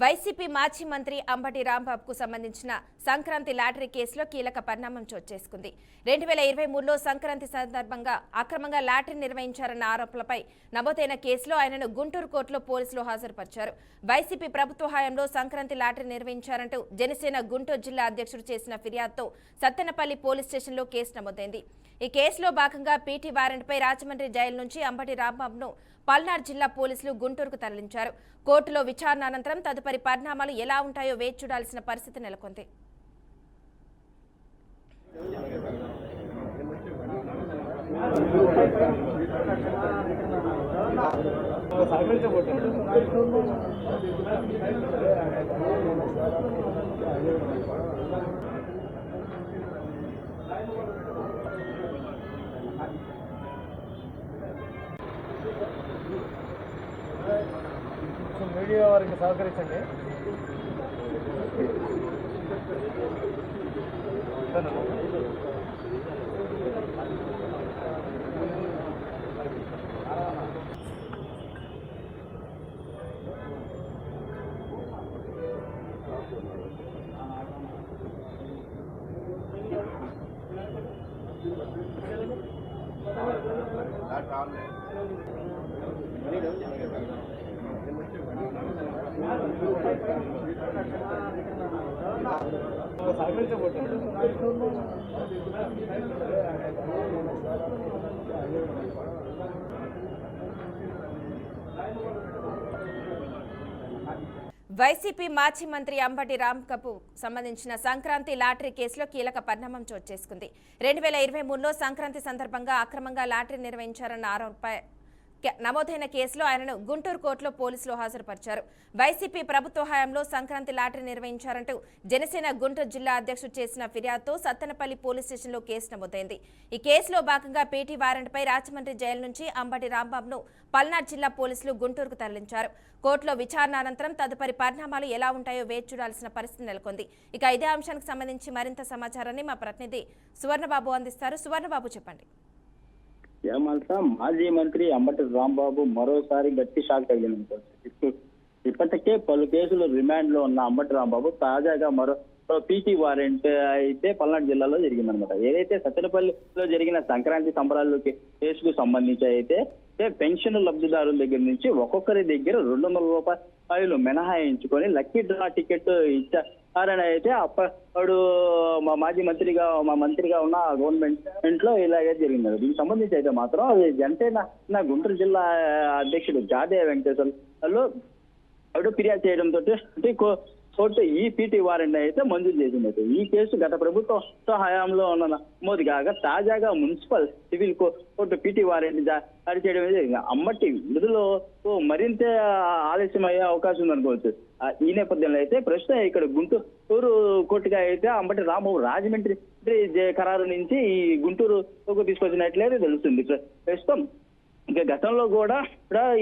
YCP మాజీ మంత్రి అంబటి రాంబాబుకు సంబంధించిన సంక్రాంతి లాటరీ కేసులో కీలక పరిణామం చోటు చేసుకుంది. 2023లో సంక్రాంతి సందర్భంగా అక్రమంగా లాటరీ నిర్వహించారన్న ఆరోపణలపై నమోదైన కేసులో ఆయనను గుంటూరు కోర్టులో పోలీసులు హాజరుపరిచారు. వైసీపీ ప్రభుత్వ హయాంలో సంక్రాంతి లాటరీ నిర్వహించారంటూ జనసేన గుంటూరు జిల్లా అధ్యక్షుడు చేసిన ఫిర్యాదుతో సత్తెనపల్లి పోలీస్ స్టేషన్లో కేసు నమోదైంది. ఈ కేసులో భాగంగా పీటీ వారెంట్పై రాజమండ్రి జైలు నుంచి అంబటి రాంబాబును పల్నాడు జిల్లా పోలీసులు గుంటూరుకు తరలించారు. కోర్టులో విచారణ అనంతరం తదుపరి పరిణామాలు ఎలా ఉంటాయో వేచి చూడాల్సిన పరిస్థితి నెలకొంది. మీడియా వారికి సహకరించండి. వైసీపీ మాజీ మంత్రి అంబటి రాంబాబుకు సంబంధించిన సంక్రాంతి లాటరీ కేసులో కీలక పరిణామం చోటు చేసుకుంది. 2023లో సంక్రాంతి సందర్భంగా అక్రమంగా లాటరీ నిర్వహించారన్న ఆరోపణపై నమోదైన కేసులో ఆయనను గుంటూరు కోర్టులో పోలీసులు హాజరుపరిచారు. వైసీపీ ప్రభుత్వ హయాంలో సంక్రాంతి లాటరీ నిర్వహించారంటూ జనసేన గుంటూరు జిల్లా అధ్యక్షుడు చేసిన ఫిర్యాదుతో సత్తెనపల్లి పోలీస్ స్టేషన్లో కేసు నమోదైంది. ఈ కేసులో భాగంగా పీటీ వారెంట్పై రాజమండ్రి జైలు నుంచి అంబటి రాంబాబును పల్నాడు జిల్లా పోలీసులు గుంటూరుకు తరలించారు. కోర్టులో విచారణ అనంతరం తదుపరి పరిణామాలు ఎలా ఉంటాయో వేచి చూడాల్సిన పరిస్థితి నెలకొంది. ఇక ఇదే అంశానికి సంబంధించి మరింత సమాచారాన్ని మా ప్రతినిధి సువర్ణబాబు అందిస్తారు. సువర్ణబాబు, చెప్పండి. మాజీ మంత్రి అంబటి రాంబాబు మరోసారి గట్టి షాక్ తగిలింది. ఇప్పటికే పలు కేసులు రిమాండ్ లో ఉన్న అంబటి రాంబాబు తాజాగా మరో పీటీ వారెంట్ అయితే పల్నాడు జిల్లాలో జరిగిందనమాట. ఏదైతే సత్తెనపల్లిలో జరిగిన సంక్రాంతి సంబరాలు కేసుకు సంబంధించి అయితే పెన్షన్ లబ్ధిదారుల దగ్గర నుంచి ఒక్కొక్కరి దగ్గర 200 రూపాయలు మినహాయించుకొని లక్కీ డ్రా టికెట్ ఇచ్చారని అయితే అప్పుడు మా మంత్రిగా ఉన్న గవర్నమెంట్ లో ఇలాగే జరిగింది. దీనికి సంబంధించి అయితే మాత్రం జనసేన గుంటూరు జిల్లా అధ్యక్షుడు జాదే వెంకటేశ్వర్లు ఫిర్యాదు చేయడంతో కోర్టు ఈ పీటీ వారెంట్ అయితే మంజూరు చేసింది. ఈ కేసు గత ప్రభుత్వ హయాంలో ఉన్న నమోదు కాగా తాజాగా municipal civil court PT warrant జారీ చేయడం జరిగింది. అంబటి విడుదల మరింత ఆలస్యం అయ్యే అవకాశం ఉందనుకోవచ్చు. ఈ నేపథ్యంలో అయితే ప్రస్తుతం ఇక్కడ గుంటూరు కోర్టుగా అయితే అంబటి రాంబాబు రాజమండ్రి ఖరారు నుంచి ఈ గుంటూరుకు తీసుకొచ్చినట్లయితే తెలుస్తుంది. ప్రస్తుతం ఇంకా గతంలో కూడా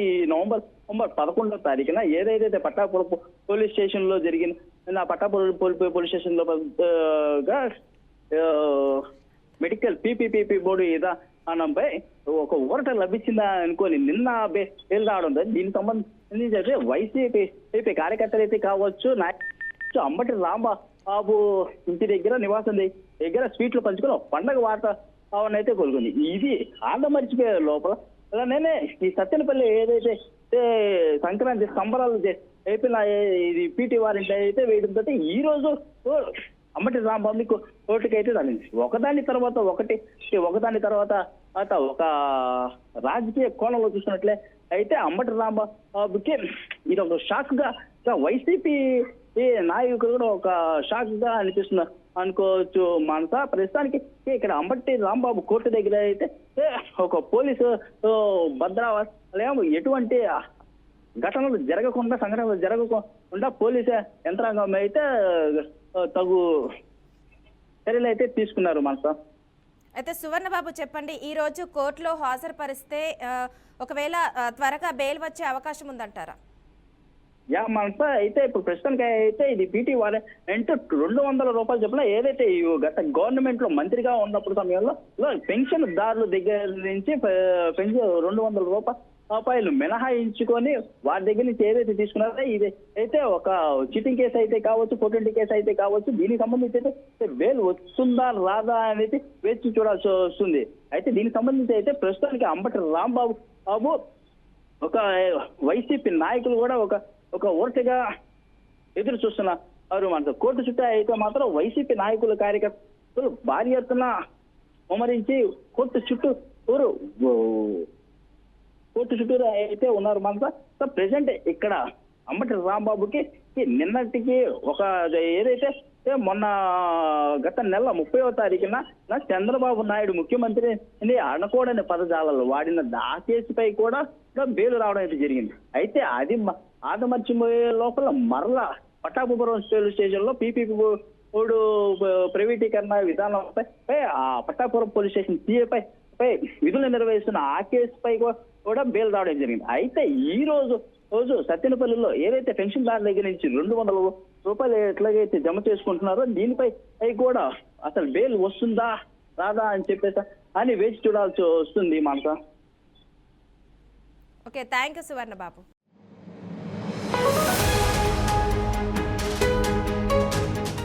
ఈ నవంబర్ 11వ తారీఖున ఏదైతే పట్టాపురం పోలీస్ స్టేషన్ లో జరిగిన పట్టాపురం పోలీస్ స్టేషన్ లో మెడికల్ పీపీపీ బోర్డు విధానంపై ఒక ఊరట లభించిందా అనుకోని నిన్న బెయిల్ రావడం. దీనికి సంబంధించి అయితే వైసీపీ కార్యకర్తలు అయితే కావచ్చు, అంబటి రాంబాబు ఇంటి దగ్గర నివాసం దగ్గర స్వీట్లు పంచుకొని పండగ వాతావరణం అయితే కొలుగుంది. ఇది ఆంధ్రమర్చిపోయే లోపల అలానే ఈ సత్తెనపల్లి ఏదైతే సంక్రాంతి సంబరాలు అయిపోయిన ఇది పీటీ వారెంట్ అయితే వేయడంతో ఈ రోజు అంబటి రాంబాబుని కోర్టుకి అయితే తరలింది. ఒకదాని తర్వాత ఒక రాజకీయ కోణంలో చూసినట్లే అయితే అంబటి రాంబాబుకి ఇది ఒక షాక్ గా వైసీపీ నాయకులు కూడా ఒక షాక్ గా అనిపిస్తున్నారు అనుకోవచ్చు. ప్రస్తుతానికి ఇక్కడ అంబటి రాంబాబు కోర్టు దగ్గర అయితే ఒక పోలీసు భద్రావలయం ఎటువంటి ఘటనలు సంఘటనలు జరగకుండా పోలీసు యంత్రాంగం అయితే తగు చర్యలు అయితే తీసుకున్నారు. అయితే సువర్ణబాబు, చెప్పండి, ఈ రోజు కోర్టులో హాజరుపరిస్తే ఒకవేళ త్వరగా బెయిల్ వచ్చే అవకాశం ఉందంటారా? అయితే ఇప్పుడు ప్రస్తుతానికి అయితే ఇది పీటీ వారెంట్ 200 రూపాయలు చొప్పున ఏదైతే గత గవర్నమెంట్ లో మంత్రిగా ఉన్నప్పుడు సమయంలో పెన్షన్ దారుల దగ్గర నుంచి 200 రూపాయలు రూపాయలు మినహాయించుకొని వారి దగ్గర నుంచి ఏదైతే తీసుకున్నారో ఇది అయితే ఒక చీటింగ్ కేసు అయితే కావచ్చు, 420 కేసు అయితే కావచ్చు, దీనికి సంబంధించి అయితే బెయిల్ వస్తుందా రాదా అనేది వేచి చూడాల్సి వస్తుంది. అయితే దీనికి సంబంధించి అయితే ప్రస్తుతానికి అంబటి రాంబాబు ఒక వైసీపీ నాయకులు కూడా ఒక ఓటగా ఎదురు చూస్తున్నారు. మన కోర్టు చుట్టూ అయితే మాత్రం వైసీపీ నాయకులు కార్యకర్తలు భారీ ఎత్తున ఉమరించి కోర్టు చుట్టూరు అయితే ఉన్నారు. మనతో ప్రెసెంట్ ఇక్కడ అంబటి రాంబాబుకి నిన్నటికి ఒక ఏదైతే మొన్న గత నెల 30వ తారీఖున చంద్రబాబు నాయుడు ముఖ్యమంత్రిని అనకూడని పదజాలాలు వాడిన ఆ కేసుపై కూడా బెయిల్ రావడం అయితే జరిగింది. అయితే అది ఆదమర్చిపోయే లోపల మరలా పట్టాపురం పోలీస్ స్టేషన్ లో పీపీపీ ప్రైవేటీకరణ విధానంపై ఆ పట్టాపురం పోలీస్ స్టేషన్ సిఐపై విధులు నిర్వహిస్తున్న ఆ కేసుపై కూడా బెయిల్ రావడం జరిగింది. అయితే ఈ రోజు సత్తెనపల్లిలో ఏదైతే పెన్షన్దారుల దగ్గర నుంచి 200 రూపాయలు ఎట్లాగైతే జమ చేసుకుంటున్నారో దీనిపై కూడా అసలు బెయిల్ వస్తుందా రాదా అని చెప్పేసి అని వేచి చూడాల్సి వస్తుంది. మనతో okay, thank you Suvarna Babu.